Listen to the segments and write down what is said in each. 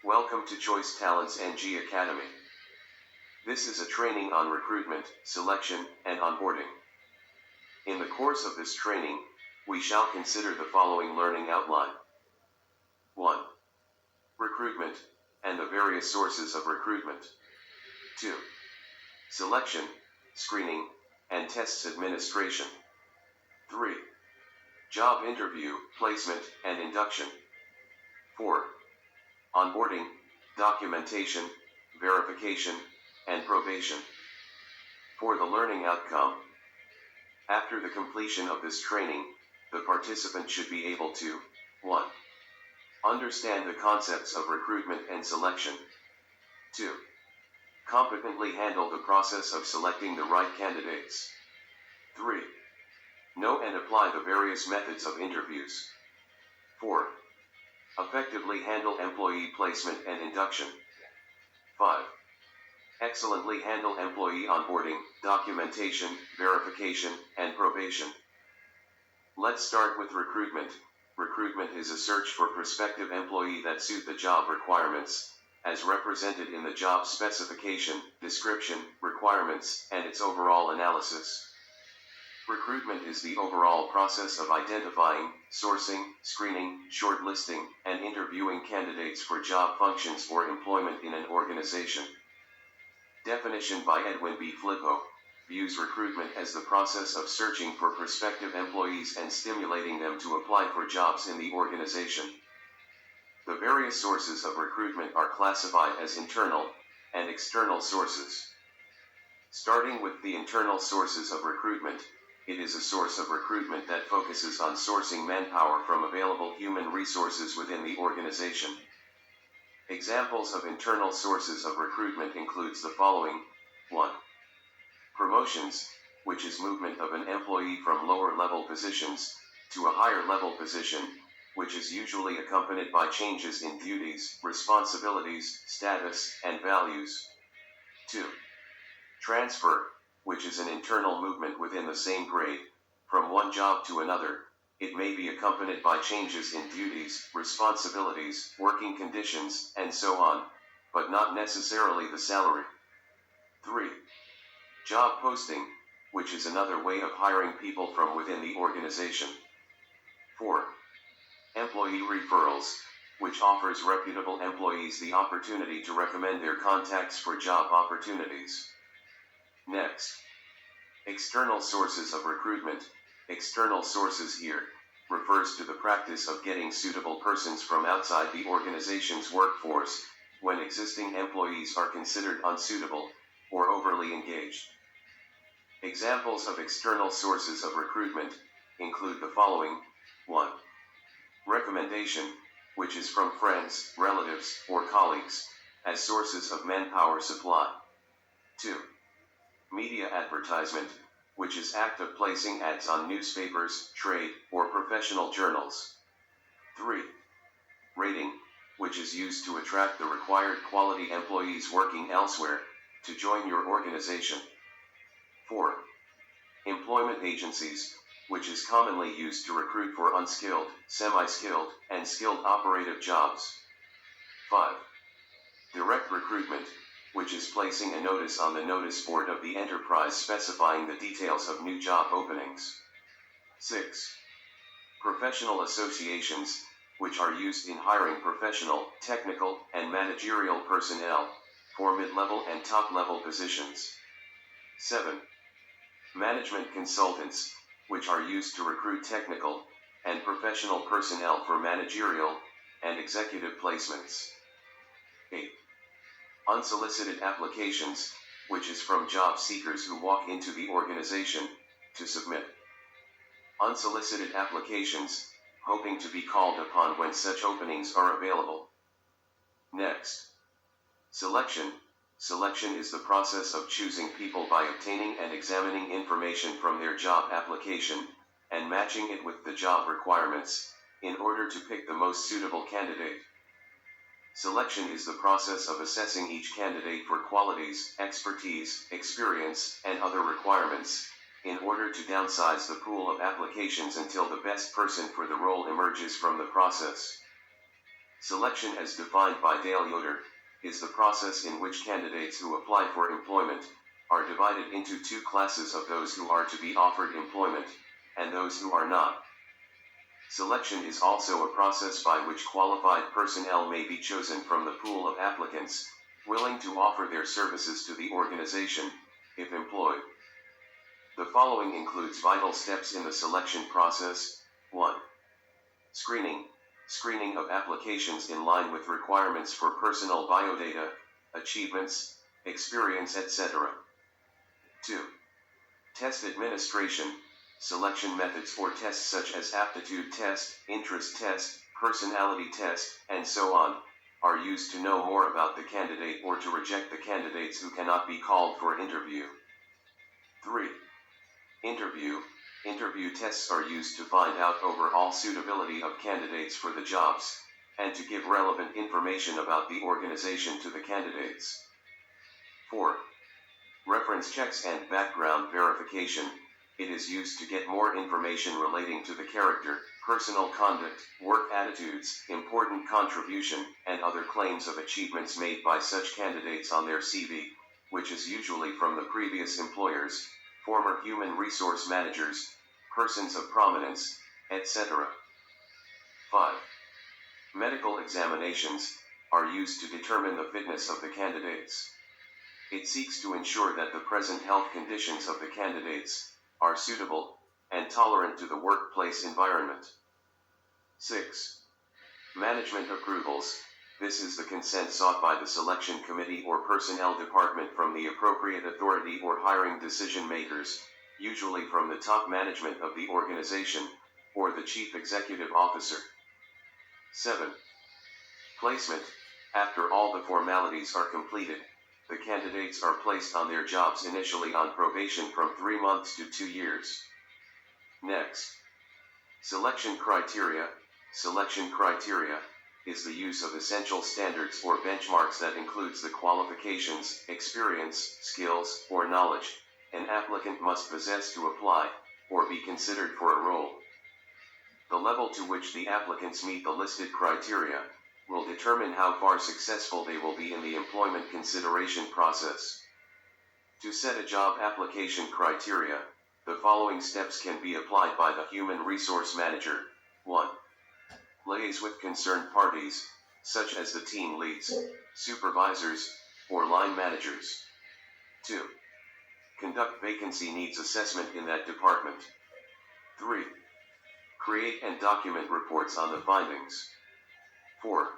Welcome to Choice Talents NG Academy. This is a training on recruitment, selection, and onboarding. In the course of this training, we shall consider the following learning outline. 1. Recruitment, and the various sources of recruitment. 2. Selection, screening, and tests administration. 3. Job interview, placement, and induction. 4. Onboarding, documentation, verification, and probation. For the learning outcome. After the completion of this training, the participant should be able to 1. Understand the concepts of recruitment and selection. 2. Competently handle the process of selecting the right candidates. 3. Know and apply the various methods of interviews. 4. Effectively handle employee placement and induction. 5. Excellently handle employee onboarding, documentation, verification, and probation. Let's start with recruitment. Recruitment is a search for prospective employee that suit the job requirements, as represented in the job specification, description, requirements, and its overall analysis. Recruitment is the overall process of identifying, sourcing, screening, shortlisting, and interviewing candidates for job functions or employment in an organization. Definition by Edwin B. Flippo views recruitment as the process of searching for prospective employees and stimulating them to apply for jobs in the organization. The various sources of recruitment are classified as internal and external sources. Starting with the internal sources of recruitment, it is a source of recruitment that focuses on sourcing manpower from available human resources within the organization. Examples of internal sources of recruitment includes the following. 1. Promotions, which is movement of an employee from lower level positions to a higher level position, which is usually accompanied by changes in duties, responsibilities, status, and values. 2. Transfer, which is an internal movement within the same grade, from one job to another. It may be accompanied by changes in duties, responsibilities, working conditions, and so on, but not necessarily the salary. 3. Job posting, which is another way of hiring people from within the organization. 4. Employee referrals, which offers reputable employees the opportunity to recommend their contacts for job opportunities. Next, external sources of recruitment. External sources here refers to the practice of getting suitable persons from outside the organization's workforce when existing employees are considered unsuitable or overly engaged. Examples of external sources of recruitment include the following. 1. Recommendation, which is from friends, relatives, or colleagues, as sources of manpower supply. 2. Media advertisement, which is act of placing ads on newspapers, trade, or professional journals. 3. Rating, which is used to attract the required quality employees working elsewhere to join your organization. 4. Employment agencies, which is commonly used to recruit for unskilled, semi-skilled, and skilled operative jobs. 5. Direct recruitment, which is placing a notice on the notice board of the enterprise specifying the details of new job openings. 6. Professional associations, which are used in hiring professional, technical, and managerial personnel for mid-level and top-level positions. 7. Management consultants, which are used to recruit technical and professional personnel for managerial and executive placements. 8. Unsolicited applications, which is from job seekers who walk into the organization to submit unsolicited applications, hoping to be called upon when such openings are available. Next, selection. Selection is the process of choosing people by obtaining and examining information from their job application and matching it with the job requirements in order to pick the most suitable candidate. Selection is the process of assessing each candidate for qualities, expertise, experience, and other requirements, in order to downsize the pool of applications until the best person for the role emerges from the process. Selection as defined by Dale Yoder is the process in which candidates who apply for employment are divided into two classes of those who are to be offered employment and those who are not. Selection is also a process by which qualified personnel may be chosen from the pool of applicants willing to offer their services to the organization, if employed. The following includes vital steps in the selection process. 1. Screening. Screening of applications in line with requirements for personal biodata, achievements, experience, etc. 2. Test administration. Selection methods or tests such as aptitude test, interest test, personality test, and so on, are used to know more about the candidate or to reject the candidates who cannot be called for interview. 3. Interview. Interview tests are used to find out overall suitability of candidates for the jobs, and to give relevant information about the organization to the candidates. 4. Reference checks and background verification. It is used to get more information relating to the character, personal conduct, work attitudes, important contribution, and other claims of achievements made by such candidates on their CV, which is usually from the previous employers, former human resource managers, persons of prominence, etc. 5. Medical examinations are used to determine the fitness of the candidates. It seeks to ensure that the present health conditions of the candidates are suitable and tolerant to the workplace environment. 6. Management approvals. This is the consent sought by the selection committee or personnel department from the appropriate authority or hiring decision makers, usually from the top management of the organization, or the chief executive officer. 7. Placement. After all the formalities are completed, the candidates are placed on their jobs initially on probation from 3 months to 2 years. Next. Selection criteria. Selection criteria is the use of essential standards or benchmarks that includes the qualifications, experience, skills, or knowledge an applicant must possess to apply or be considered for a role. The level to which the applicants meet the listed criteria will determine how far successful they will be in the employment consideration process. To set a job application criteria, the following steps can be applied by the human resource manager. 1. Liaise with concerned parties, such as the team leads, supervisors, or line managers. 2. Conduct vacancy needs assessment in that department. 3. Create and document reports on the findings. 4.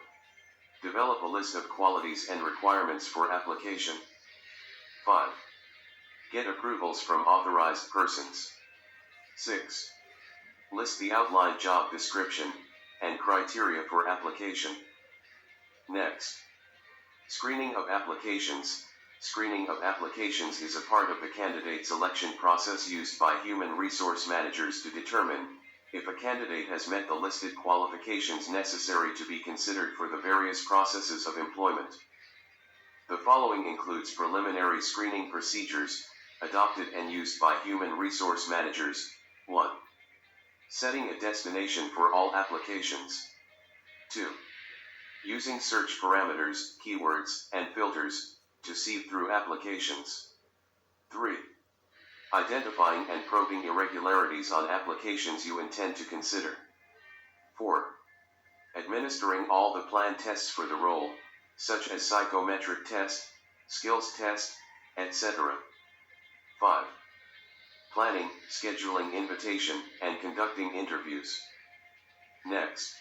Develop a list of qualities and requirements for application. 5. Get approvals from authorized persons. 6. List the outlined job description and criteria for application. Next. Screening of applications. Screening of applications is a part of the candidate selection process used by human resource managers to determine if a candidate has met the listed qualifications necessary to be considered for the various processes of employment. The following includes preliminary screening procedures, adopted and used by human resource managers. 1. Setting a destination for all applications. 2. Using search parameters, keywords, and filters to sieve through applications. 3. Identifying and probing irregularities on applications you intend to consider. 4. Administering all the planned tests for the role, such as psychometric test, skills test, etc. 5. Planning, scheduling invitation, and conducting interviews. Next.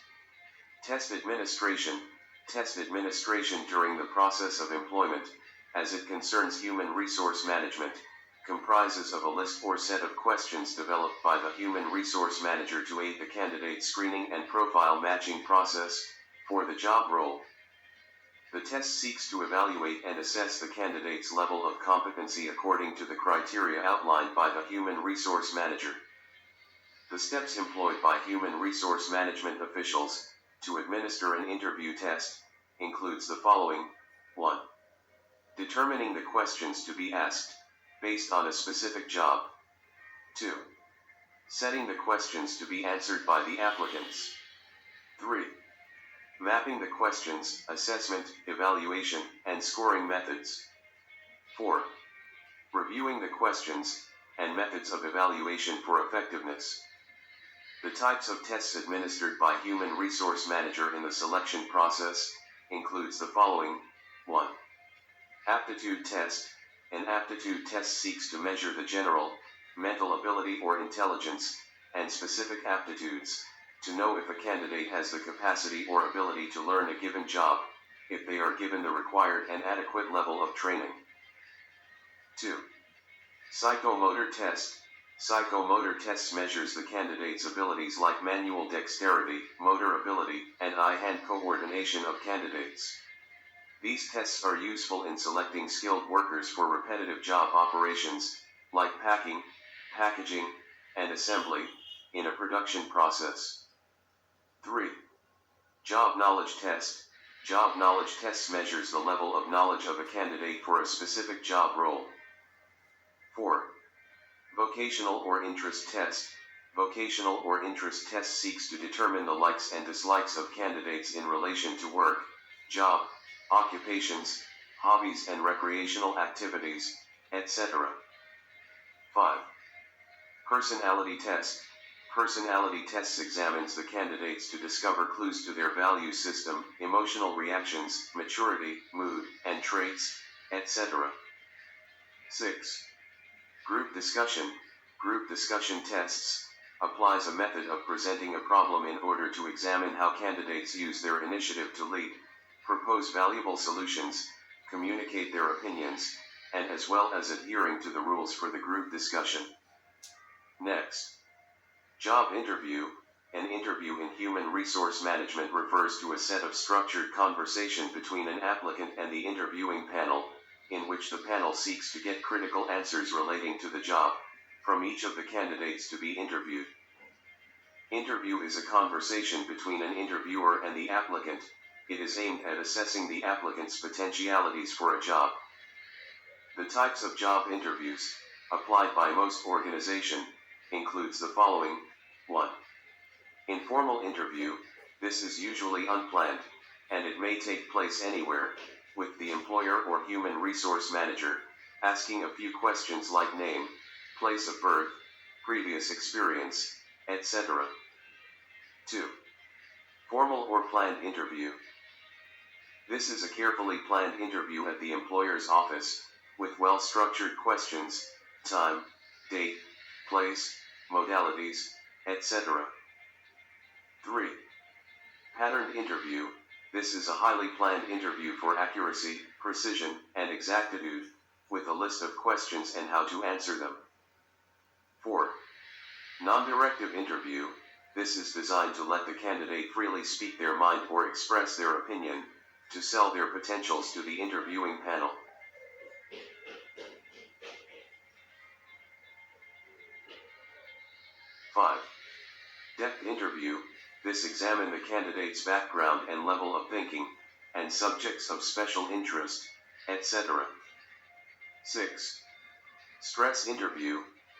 Test administration. Test administration during the process of employment, as it concerns human resource management, comprises of a list or set of questions developed by the human resource manager to aid the candidate screening and profile matching process for the job role. The test seeks to evaluate and assess the candidate's level of competency according to the criteria outlined by the human resource manager. The steps employed by human resource management officials to administer an interview test includes the following. 1. Determining the questions to be asked based on a specific job. 2. Setting the questions to be answered by the applicants. 3. Mapping the questions, assessment, evaluation, and scoring methods. 4. Reviewing the questions and methods of evaluation for effectiveness. The types of tests administered by Human Resource Manager in the selection process includes the following. 1. Aptitude test. An aptitude test seeks to measure the general, mental ability or intelligence, and specific aptitudes, to know if a candidate has the capacity or ability to learn a given job, if they are given the required and adequate level of training. 2. Psychomotor test. Psychomotor tests measures the candidate's abilities like manual dexterity, motor ability, and eye-hand coordination of candidates. These tests are useful in selecting skilled workers for repetitive job operations, like packing, packaging, and assembly, in a production process. 3. Job knowledge test. Job knowledge test measures the level of knowledge of a candidate for a specific job role. 4. Vocational or interest test. Vocational or interest test seeks to determine the likes and dislikes of candidates in relation to work, job, occupations, hobbies and recreational activities, etc. 5. Personality test. Personality tests examines the candidates to discover clues to their value system, emotional reactions, maturity, mood, and traits, etc. 6. Group discussion. Group discussion tests applies a method of presenting a problem in order to examine how candidates use their initiative to lead, propose valuable solutions, communicate their opinions, and as well as adhering to the rules for the group discussion. Next. Job interview. An interview in human resource management refers to a set of structured conversation between an applicant and the interviewing panel, in which the panel seeks to get critical answers relating to the job from each of the candidates to be interviewed. Interview is a conversation between an interviewer and the applicant. It is aimed at assessing the applicant's potentialities for a job. The types of job interviews applied by most organizations includes the following. 1. Informal interview. This is usually unplanned, and it may take place anywhere, with the employer or human resource manager asking a few questions like name, place of birth, previous experience, etc. 2. Formal or planned interview. This is a carefully planned interview at the employer's office, with well-structured questions, time, date, place, modalities, etc. 3. Patterned interview. This is a highly planned interview for accuracy, precision, and exactitude, with a list of questions and how to answer them. 4. Non-directive interview. This is designed to let the candidate freely speak their mind or express their opinion, to sell their potentials to the interviewing panel. 5. Depth interview. This examines the candidate's background and level of thinking, and subjects of special interest, etc. 6. Stress interview.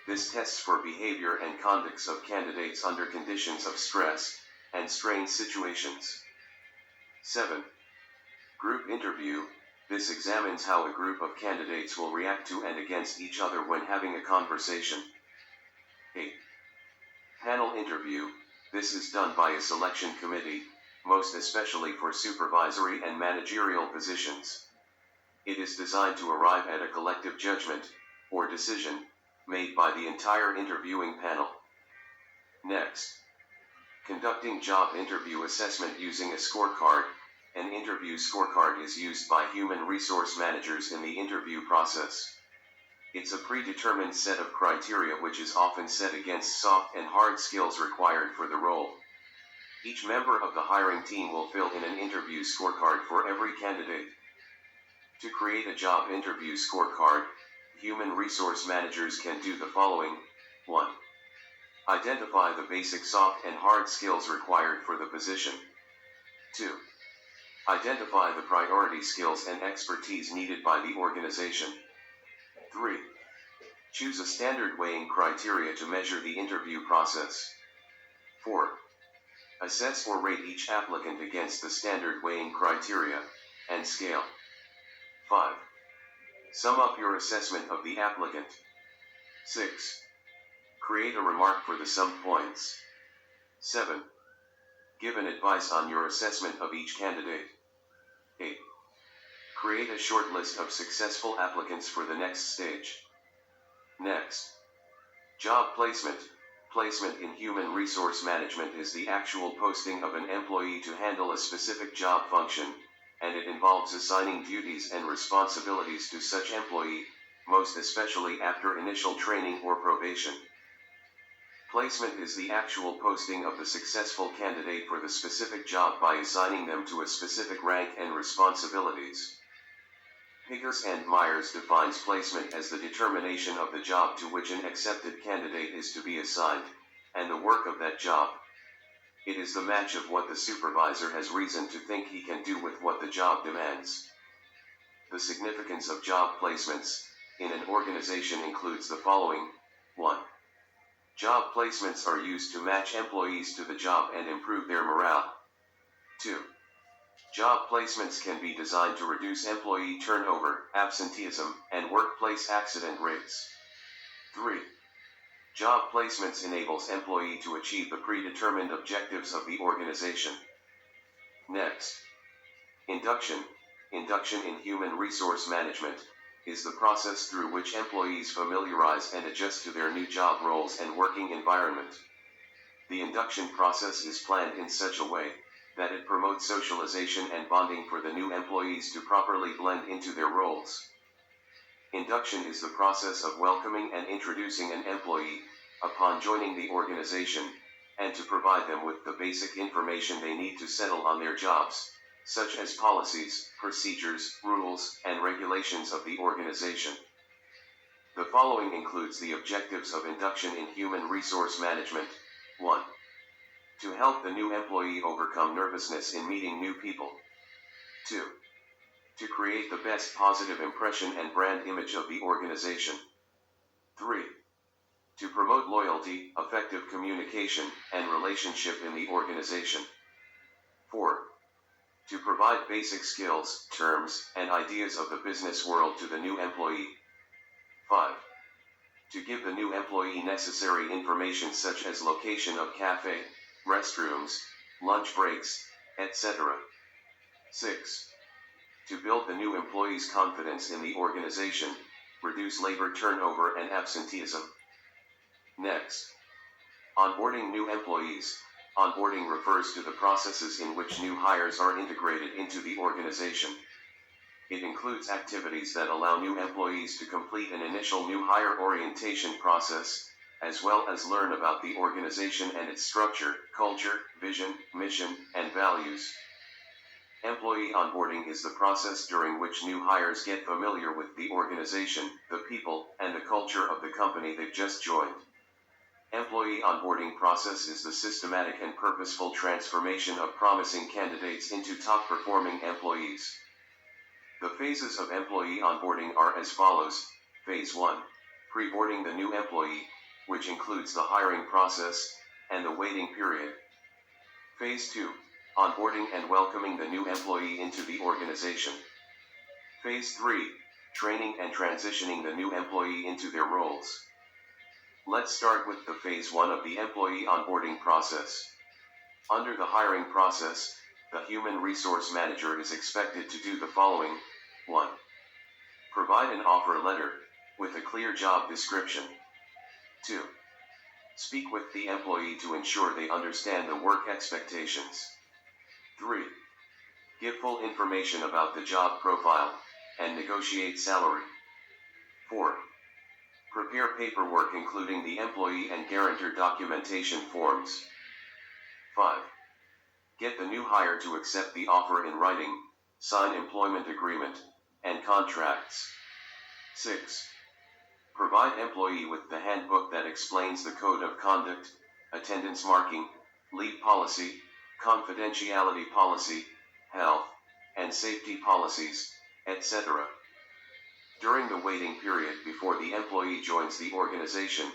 This tests for behavior and conducts of candidates under conditions of stress and strained situations. 7. Group interview. This examines how a group of candidates will react to and against each other when having a conversation. 8. Panel interview. This is done by a selection committee, most especially for supervisory and managerial positions. It is designed to arrive at a collective judgment, or decision, made by the entire interviewing panel. Next. Conducting job interview assessment using a scorecard. An interview scorecard is used by human resource managers in the interview process. It's a predetermined set of criteria which is often set against soft and hard skills required for the role. Each member of the hiring team will fill in an interview scorecard for every candidate. To create a job interview scorecard, human resource managers can do the following. 1. Identify the basic soft and hard skills required for the position. 2. Identify the priority skills and expertise needed by the organization. 3. Choose a standard weighing criteria to measure the interview process. 4. Assess or rate each applicant against the standard weighing criteria and scale. 5. Sum up your assessment of the applicant. 6. Create a remark for the sum points. 7. Give an advice on your assessment of each candidate. 8. Create a short list of successful applicants for the next stage. Next. Job placement. Placement in human resource management is the actual posting of an employee to handle a specific job function, and it involves assigning duties and responsibilities to such employee, most especially after initial training or probation. Placement is the actual posting of the successful candidate for the specific job by assigning them to a specific rank and responsibilities. Pickers and Myers defines placement as the determination of the job to which an accepted candidate is to be assigned, and the work of that job. It is the match of what the supervisor has reason to think he can do with what the job demands. The significance of job placements in an organization includes the following. 1. Job placements are used to match employees to the job and improve their morale. 2. Job placements can be designed to reduce employee turnover, absenteeism, and workplace accident rates. 3. Job placements enables employee to achieve the predetermined objectives of the organization. Next. Induction. Induction in human resource management is the process through which employees familiarize and adjust to their new job roles and working environment. The induction process is planned in such a way that it promotes socialization and bonding for the new employees to properly blend into their roles. Induction is the process of welcoming and introducing an employee upon joining the organization, and to provide them with the basic information they need to settle on their jobs, such as policies, procedures, rules, and regulations of the organization. The following includes the objectives of induction in human resource management. 1. To help the new employee overcome nervousness in meeting new people. 2. To create the best positive impression and brand image of the organization. 3. To promote loyalty, effective communication, and relationship in the organization. 4. To provide basic skills, terms, and ideas of the business world to the new employee. 5. To give the new employee necessary information such as location of cafe, restrooms, lunch breaks, etc. 6. To build the new employee's confidence in the organization, reduce labor turnover and absenteeism. Next. Onboarding new employees. Onboarding refers to the processes in which new hires are integrated into the organization. It includes activities that allow new employees to complete an initial new hire orientation process, as well as learn about the organization and its structure, culture, vision, mission, and values. Employee onboarding is the process during which new hires get familiar with the organization, the people, and the culture of the company they've just joined. Employee onboarding process is the systematic and purposeful transformation of promising candidates into top-performing employees. The phases of employee onboarding are as follows. Phase 1. Pre-boarding the new employee, which includes the hiring process and the waiting period. Phase 2. Onboarding and welcoming the new employee into the organization. Phase 3. Training and transitioning the new employee into their roles. Let's start with the Phase 1 of the employee onboarding process. Under the hiring process, the human resource manager is expected to do the following. 1. Provide an offer letter with a clear job description. 2. Speak with the employee to ensure they understand the work expectations. 3. Give full information about the job profile and negotiate salary. 4. Prepare paperwork including the employee and guarantor documentation forms. 5. Get the new hire to accept the offer in writing, sign employment agreement, and contracts. 6. Provide employee with the handbook that explains the code of conduct, attendance marking, leave policy, confidentiality policy, health and safety policies, etc. During the waiting period before the employee joins the organization,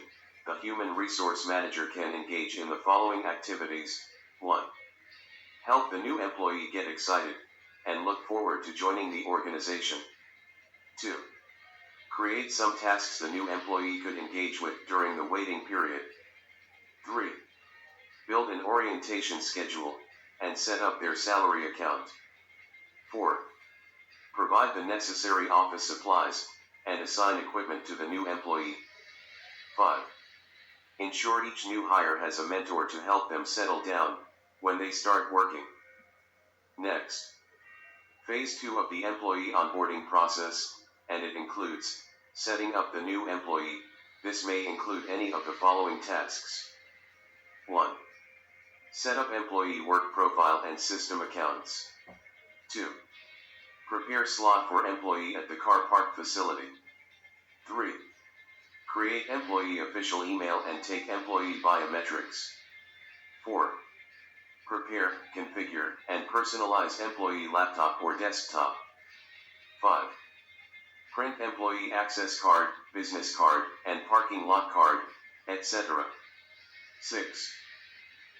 the human resource manager can engage in the following activities. 1. Help the new employee get excited and look forward to joining the organization. 2. Create some tasks the new employee could engage with during the waiting period. 3. Build an orientation schedule and set up their salary account. 4. Provide the necessary office supplies and assign equipment to the new employee. 5. Ensure each new hire has a mentor to help them settle down when they start working. Next, Phase 2 of the employee onboarding process, and it includes setting up the new employee. This may include any of the following tasks. 1. Set up employee work profile and system accounts. 2. Prepare slot for employee at the car park facility. 3. Create employee official email and take employee biometrics. 4. Prepare, configure, and personalize employee laptop or desktop. 5. Print employee access card, business card, and parking lot card, etc. 6.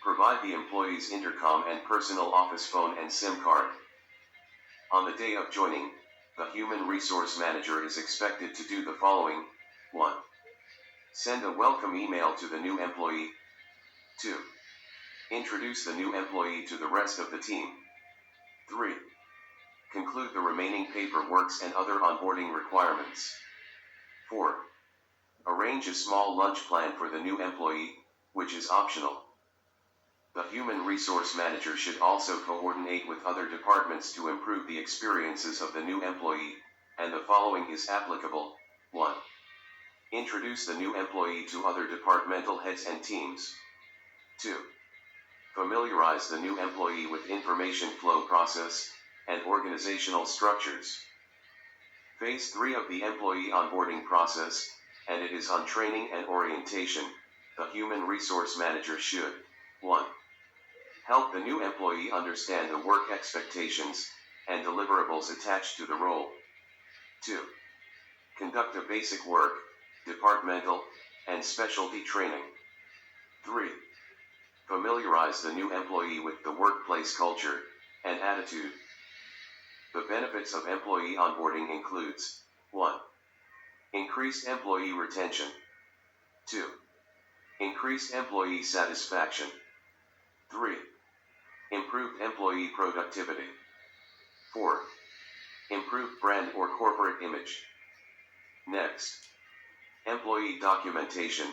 Provide the employee's intercom and personal office phone and SIM card. On the day of joining, the Human Resource Manager is expected to do the following. 1. Send a welcome email to the new employee. 2. Introduce the new employee to the rest of the team. 3. Conclude the remaining paperwork and other onboarding requirements. 4. Arrange a small lunch plan for the new employee, which is optional. The Human Resource Manager should also coordinate with other departments to improve the experiences of the new employee, and the following is applicable. 1. Introduce the new employee to other departmental heads and teams. 2. Familiarize the new employee with information flow process and organizational structures. Phase 3 of the employee onboarding process, and it is on training and orientation. The Human Resource Manager should 1. Help the new employee understand the work expectations and deliverables attached to the role. 2. Conduct a basic work, departmental, and specialty training. 3. Familiarize the new employee with the workplace culture and attitude. The benefits of employee onboarding includes 1. Increased employee retention. 2. Increased employee satisfaction. 3. Improved employee productivity. 4. Improved brand or corporate image. Next, employee documentation.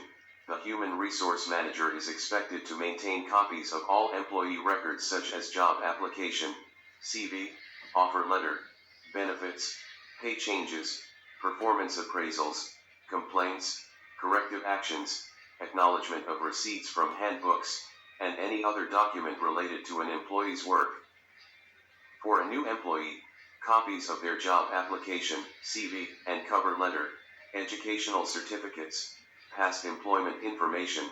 The Human Resource Manager is expected to maintain copies of all employee records such as job application, CV, offer letter, benefits, pay changes, performance appraisals, complaints, corrective actions, acknowledgement of receipts from handbooks, and any other document related to an employee's work. For a new employee, copies of their job application, CV, and cover letter, educational certificates, past employment information,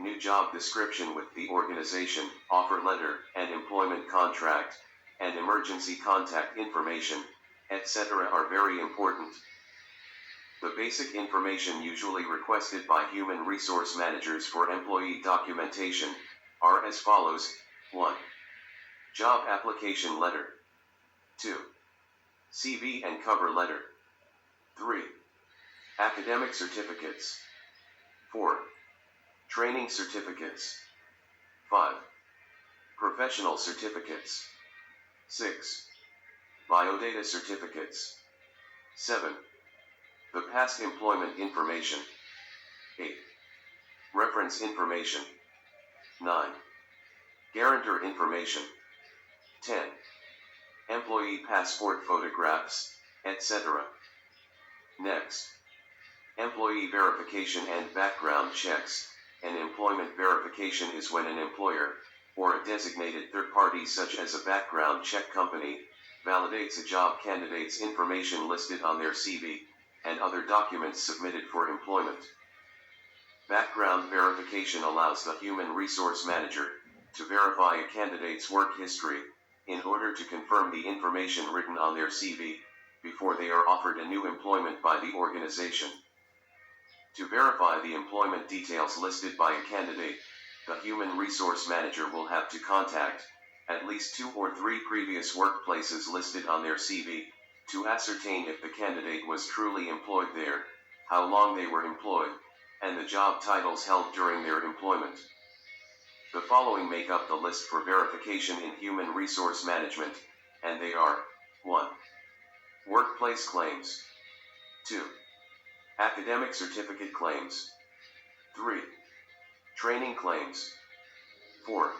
new job description with the organization, offer letter, and employment contract, and emergency contact information, etc. are very important. The basic information usually requested by human resource managers for employee documentation are as follows. 1. Job application letter. 2. CV and cover letter. 3. Academic certificates. 4. Training certificates. 5. Professional certificates. 6. Biodata certificates. 7. The past employment information. 8. Reference information. 9. Guarantor information. 10. Employee passport photographs, etc. Next, employee verification and background checks. An employment verification is when an employer, or a designated third party such as a background check company, validates a job candidate's information listed on their CV, and other documents submitted for employment. Background verification allows the human resource manager to verify a candidate's work history in order to confirm the information written on their CV before they are offered a new employment by the organization. To verify the employment details listed by a candidate, the human resource manager will have to contact at least 2 or 3 previous workplaces listed on their CV to ascertain if the candidate was truly employed there, how long they were employed, and the job titles held during their employment. The following make up the list for verification in human resource management, and they are: 1. Workplace claims. 2. Academic certificate claims. 3. Training claims. 4.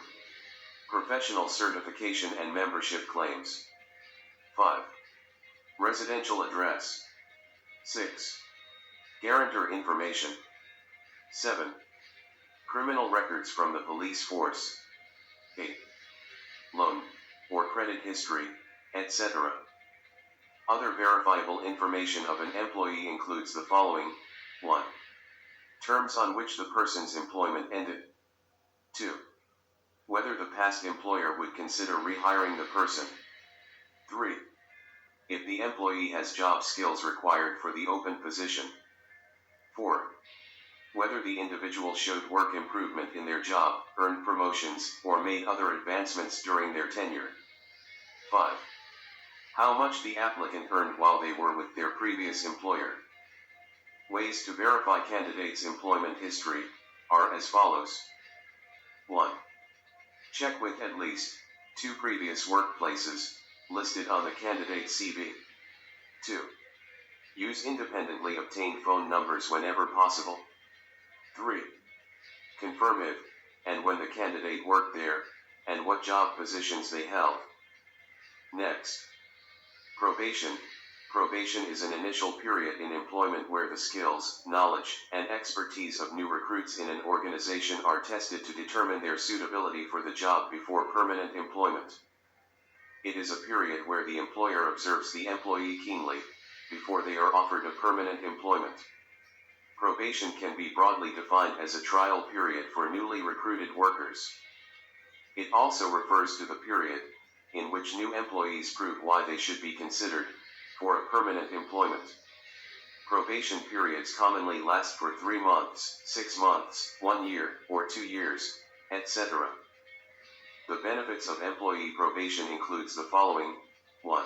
Professional certification and membership claims. 5. Residential address. 6. Guarantor information. 7. Criminal records from the police force. 8. Loan or credit history, etc. Other verifiable information of an employee includes the following: 1. Terms on which the person's employment ended. 2. Whether the past employer would consider rehiring the person. 3. If the employee has job skills required for the open position. 4. Whether the individual showed work improvement in their job, earned promotions, or made other advancements during their tenure. 5. How much the applicant earned while they were with their previous employer. Ways to verify candidates' employment history are as follows. 1. Check with at least 2 previous workplaces listed on the candidate's CV. 2. Use independently obtained phone numbers whenever possible. 3. Confirm if and when the candidate worked there, and what job positions they held. Next. Probation. Probation is an initial period in employment where the skills, knowledge, and expertise of new recruits in an organization are tested to determine their suitability for the job before permanent employment. It is a period where the employer observes the employee keenly before they are offered a permanent employment. Probation can be broadly defined as a trial period for newly recruited workers. It also refers to the period in which new employees prove why they should be considered for a permanent employment. Probation periods commonly last for 3 months, 6 months, 1 year, or 2 years, etc. The benefits of employee probation includes the following. 1.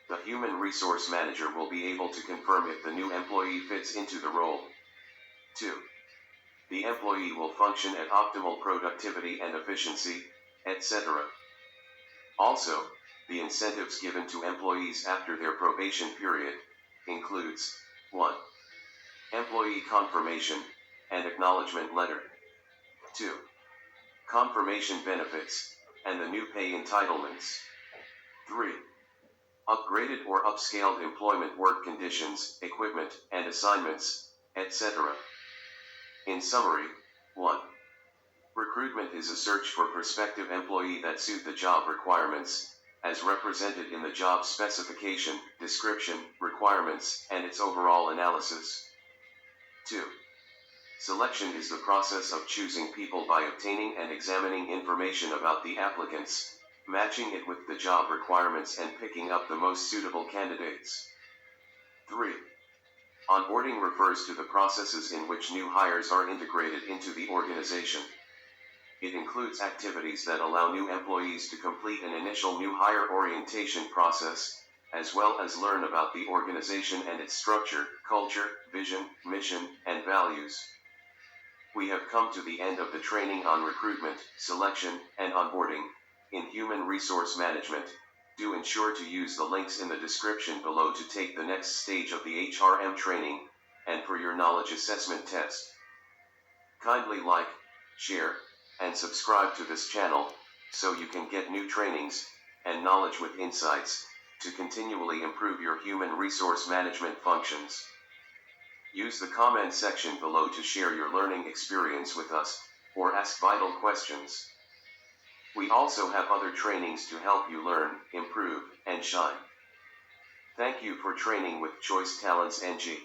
The human resource manager will be able to confirm if the new employee fits into the role. 2. The employee will function at optimal productivity and efficiency, etc. Also, the incentives given to employees after their probation period includes 1. Employee confirmation and acknowledgement letter. 2. Confirmation benefits and the new pay entitlements. 3. Upgraded or upscaled employment work conditions, equipment, and assignments, etc. In summary, 1. Recruitment is a search for prospective employee that suit the job requirements, as represented in the job specification, description, requirements, and its overall analysis. 2. Selection is the process of choosing people by obtaining and examining information about the applicants, matching it with the job requirements and picking up the most suitable candidates. 3. Onboarding refers to the processes in which new hires are integrated into the organization. It includes activities that allow new employees to complete an initial new hire orientation process, as well as learn about the organization and its structure, culture, vision, mission, and values. We have come to the end of the training on recruitment, selection, and onboarding in human resource management. Do ensure to use the links in the description below to take the next stage of the HRM training, and for your knowledge assessment test. Kindly like, share, and subscribe to this channel, so you can get new trainings, and knowledge with insights, to continually improve your human resource management functions. Use the comment section below to share your learning experience with us, or ask vital questions. We also have other trainings to help you learn, improve, and shine. Thank you for training with Choice Talents NG.